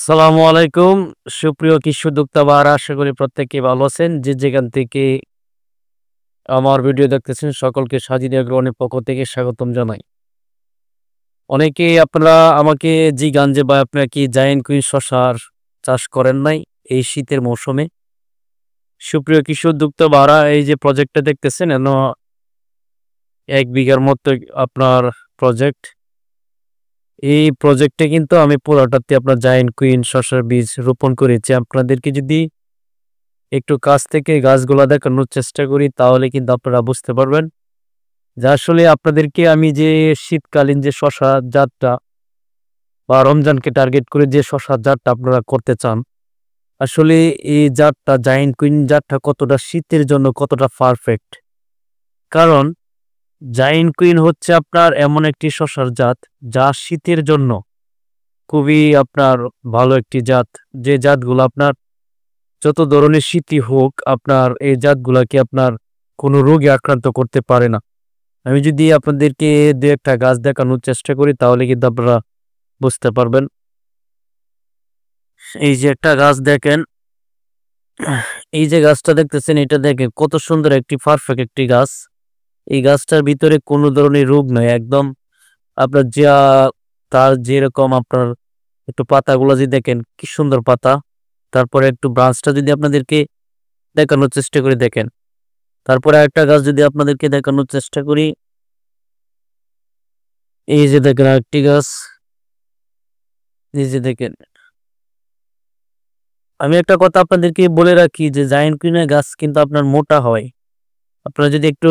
আসসালামু আলাইকুম। সুপ্রিয় কৃষি উদ্যোক্তা ভাইরা আশা করি প্রত্যেকেই ভালো আছেন। যে যেখান থেকে আমার ভিডিও দেখতেছেন সকলকে সাজিদ এগ্রোনের পক্ষ থেকে স্বাগতম জানাই। অনেকেই আপনারা আমাকে জিজ্ঞান যে ভাই আপনারা কি জায়ান্ট কুইন শসার চাষ করেন নাই এই শীতের মৌসুমে? সুপ্রিয় কৃষি উদ্যোক্তা ভাইরা এই যে প্রজেক্টটা দেখতেছেন ১ বিঘার মতো আপনার প্রজেক্ট। এই প্রজেক্টে কিন্তু আমি পুরোটাতে আপনার জায়ান্ট কুইন শসার বীজ রোপণ করেছি। আপনাদেরকে যদি একটু কাছ থেকে গাছগুলা দেখানোর চেষ্টা করি তাহলে কিন্তু আপনারা বুঝতে পারবেন যে আসলে আপনাদেরকে আমি যে শীতকালীন যে শসা জাতটা বা রমজানকে টার্গেট করে যে শসা জাতটা আপনারা করতে চান, আসলে এই জাতটা জায়ান্ট কুইন জাতটা কতটা শীতের জন্য কতটা পারফেক্ট। কারণ জায়ান্ট কুইন হচ্ছে আপনার এমন একটি শসার জাত যা শীতের জন্য খুবই আপনার ভালো একটি জাত। যে জাতগুলো আপনার যত ধরনের শীতই হোক আপনার এই জাতগুলাকে আপনার কোনো রোগে আক্রান্ত করতে পারে না। আমি যদি আপনাদেরকে দু একটা গাছ দেখানোর চেষ্টা করি তাহলে কিন্তু আপনারা বুঝতে পারবেন। এই যে একটা গাছ দেখেন, এই যে গাছটা দেখতেছেন এটা দেখেন কত সুন্দর একটি পারফেক্ট একটি গাছ। এই গাছটার ভিতরে কোনো ধরনের রোগ নয়, একদম আপনার যা তার যেরকম আপনার একটু পাতাগুলো যদি দেখেন কি সুন্দর পাতা। তারপরে একটু ব্রাঞ্চটা যদি আপনাদেরকে দেখানোর চেষ্টা করি দেখেন। তারপরে আরেকটা গাছ যদি আপনাদেরকে দেখানোর চেষ্টা করি, এই যে দেখেন আরেকটি গাছ, এই যে দেখেন। আমি একটা কথা আপনাদেরকে বলে রাখি যে জায়ান্ট কুইনের গাছ কিন্তু আপনার মোটা হয়। আপনারা যদি একটু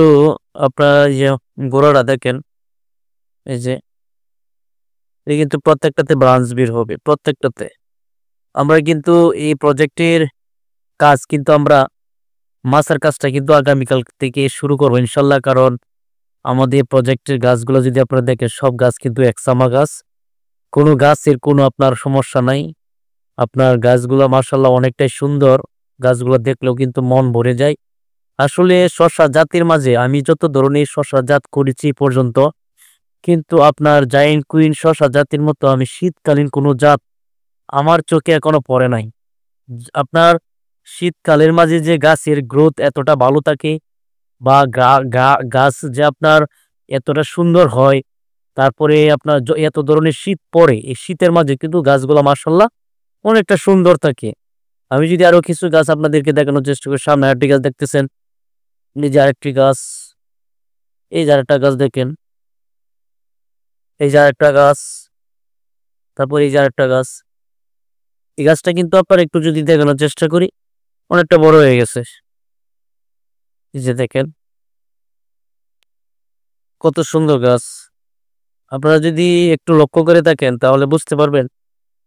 আপনার এই যে গোড়াটা দেখেন, এই যে এই কিন্তু প্রত্যেকটাতে ব্রাঞ্চ বের হবে প্রত্যেকটাতে। আমরা কিন্তু এই প্রজেক্টের কাজ কিন্তু আমরা মাছের কাজটা কিন্তু আগামীকাল থেকে শুরু করবো ইনশাল্লাহ। কারণ আমাদের প্রজেক্টের গাছগুলো যদি আপনারা দেখেন সব গাছ কিন্তু একসামা গাছ, কোনো গাছের কোনো আপনার সমস্যা নাই। আপনার গাছগুলো মাশাআল্লাহ অনেকটাই সুন্দর, গাছগুলো দেখলেও কিন্তু মন ভরে যায়। আসলে শসা জাতের মাঝে আমি যত ধরনের শসা জাত করেছি এ পর্যন্ত, কিন্তু আপনার জায়ান্ট কুইন শসা জাতের মতো আমি শীতকালীন কোনো জাত আমার চোখে এখনো পড়ে নাই। আপনার শীতকালের মাঝে যে গাছের গ্রোথ এতটা ভালো থাকে বা গাছ যে আপনার এতটা সুন্দর হয়, তারপরে আপনার এত ধরনের শীত পড়ে, এই শীতের মাঝে কিন্তু গাছগুলো মাশাআল্লাহ অনেকটা সুন্দর থাকে। আমি যদি আরো কিছু গাছ আপনাদেরকে দেখানোর চেষ্টা করি, সামনে আরেকটি গাছ দেখতেছেন, এই যে আরেকটি গাছ, এই যে আরেকটা গাছ দেখেন, এই যে আরেকটা গাছ, তারপর এই যে আরেকটা গাছ। এই গাছটা কিন্তু আপনার একটু যদি দেখানোর চেষ্টা করি অনেকটা বড় হয়ে গেছে। এই যে দেখেন কত সুন্দর গাছ। আপনারা যদি একটু লক্ষ্য করে থাকেন তাহলে বুঝতে পারবেন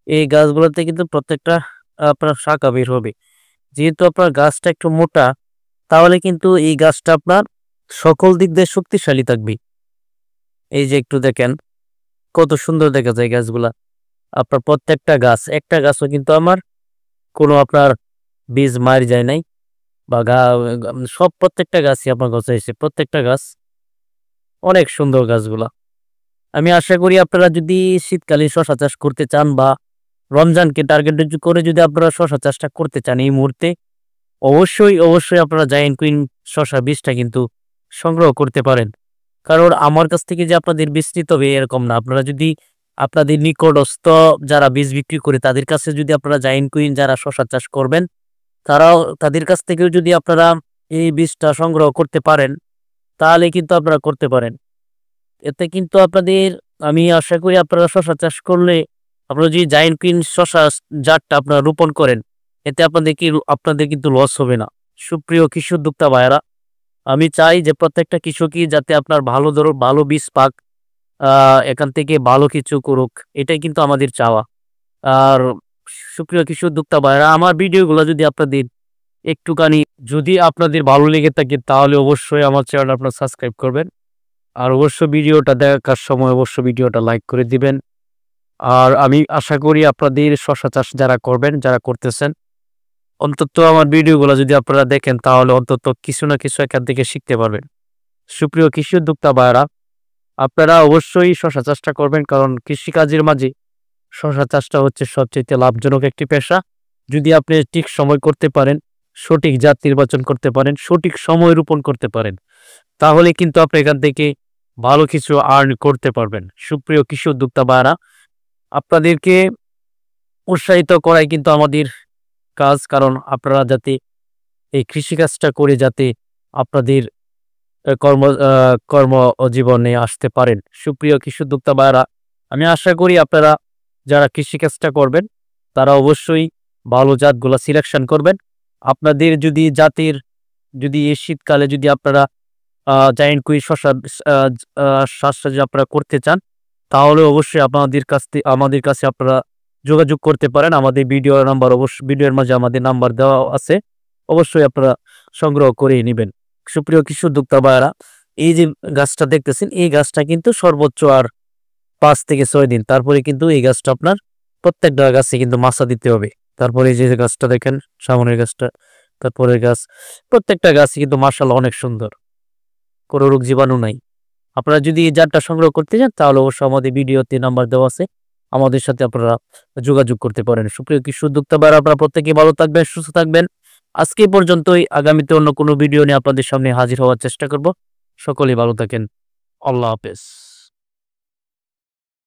এই গাছগুলোতে কিন্তু প্রত্যেকটা আপনার শাখা বের হবে। যেহেতু আপনার গাছটা একটু মোটা, তাহলে কিন্তু এই গাছটা আপনার সকল দিক দিয়ে শক্তিশালী থাকবে। এই যে একটু দেখেন কত সুন্দর দেখা যায় গাছগুলা। আপনার প্রত্যেকটা গাছ, একটা গাছও কিন্তু আমার কোনো আপনার বীজ মার যায় নাই বা সব প্রত্যেকটা গাছই আপনার গজাইছে, প্রত্যেকটা গাছ অনেক সুন্দর গাছগুলা। আমি আশা করি আপনারা যদি শীতকালীন শশা চাষ করতে চান বা রমজানকে টার্গেট করে যদি আপনারা শশা চাষটা করতে চান এই মুহূর্তে, অবশ্যই আপনারা জায়ান্ট কুইন শশা বীজটা কিন্তু সংগ্রহ করতে পারেন। কারণ আমার কাছ থেকে যে আপনাদের বীজ নিতে হবে এরকম না। আপনারা যদি আপনাদের নিকটস্থ যারা বীজ বিক্রি করে তাদের কাছে যদি আপনারা জায়ান্ট কুইন যারা শশা চাষ করবেন, তারাও তাদের কাছ থেকেও যদি আপনারা এই বীজটা সংগ্রহ করতে পারেন, তাহলে কিন্তু আপনারা করতে পারেন। এতে কিন্তু আপনাদের, আমি আশা করি আপনারা শশা চাষ করলে আপনারা যদি জায়ান্ট কুইন শশা জাতটা আপনারা রোপণ করেন, এতে আপনাদের কিন্তু লস হবে না। সুপ্রিয় কৃষি উদ্যোক্তা ভাইয়েরা, আমি চাই যে প্রত্যেকটা কৃষকই যাতে আপনার ভালো বীজ পাক, এখান থেকে ভালো কিছু করুক, এটাই কিন্তু আমাদের চাওয়া। আর সুপ্রিয় কৃষি উদ্যোক্তা ভাইয়েরা, আমার ভিডিওগুলো যদি আপনাদের একটুখানি যদি আপনাদের ভালো লেগে থাকে তাহলে অবশ্যই আমার চ্যানেল আপনারা সাবস্ক্রাইব করবেন। আর অবশ্যই ভিডিওটা দেখার সময় অবশ্যই ভিডিওটা লাইক করে দিবেন। আর আমি আশা করি আপনাদের শশা চাষ যারা করবেন, যারা করতেছেন, অন্তত আমার ভিডিওগুলো যদি আপনারা দেখেন তাহলে অন্তত কিছু না কিছু এখান থেকে শিখতে পারবেন। সুপ্রিয় কৃষি উদ্যোক্তা ভাইয়েরা, আপনারা অবশ্যই শশা চাষটা করবেন, কারণ কৃষিকাজের মাঝে শশা চাষটা হচ্ছে সবচেয়ে লাভজনক একটি পেশা। যদি আপনি ঠিক সময় করতে পারেন, সঠিক জাত নির্বাচন করতে পারেন, সঠিক সময় রোপণ করতে পারেন, তাহলে কিন্তু আপনি এখান থেকে ভালো কিছু আর্ন করতে পারবেন। সুপ্রিয় কৃষি উদ্যোক্তা ভাইরা, আপনাদেরকে উৎসাহিত করাই কিন্তু আমাদের কাজ। কারণ আপনারা যাতে এই কৃষিকাজটা করে যাতে আপনাদের কর্মজীবনে আসতে পারেন। সুপ্রিয় কৃষি উদ্যোক্তা ভাইরা, আমি আশা করি আপনারা যারা কৃষিকাজটা করবেন তারা অবশ্যই ভালো জাতগুলা সিলেকশন করবেন। আপনাদের যদি জাতের যদি এই শীতকালে যদি আপনারা জায়ান্ট কুইজ শসা চাষটা যদি আপনারা করতে চান, তাহলে অবশ্যই আমাদের কাছে আপনারা যোগাযোগ করতে পারেন। আমাদের ভিডিওর মাঝে আমাদের নাম্বার দেওয়া আছে, অবশ্যই আপনারা সংগ্রহ করে নেবেন। সুপ্রিয় কৃষি উদ্যোক্তা ভাইয়েরা, এই যে গাছটা দেখতেছেন, এই গাছটা কিন্তু সর্বোচ্চ আর 5 থেকে 6 দিন, তারপরে কিন্তু এই গাছটা আপনার প্রত্যেকটা গাছে কিন্তু মাছা দিতে হবে। তারপরে এই যে গাছটা দেখেন, সামনের গাছটা, তারপরের গাছ, প্রত্যেকটা গাছই কিন্তু মাশাআল্লাহ অনেক সুন্দর, কোনো রোগ জীবাণু নাই। আপনারা যদি এই জাতটা সংগ্রহ করতে চান, তাহলে অবশ্যই আমাদের ভিডিওতে নাম্বার দেওয়া আছে, আমাদের সাথে আপনারা যোগাযোগ করতে পারেন। সুপ্রিয় কৃষি উদ্যোক্তা ভাইরা, আপনারা প্রত্যেকেই ভালো থাকবেন, সুস্থ থাকবেন। আজকে এই পর্যন্তই। আগামীতে অন্য কোনো ভিডিও নিয়ে আপনাদের সামনে হাজির হওয়ার চেষ্টা করব। সকলেই ভালো থাকেন। আল্লাহ হাফেজ।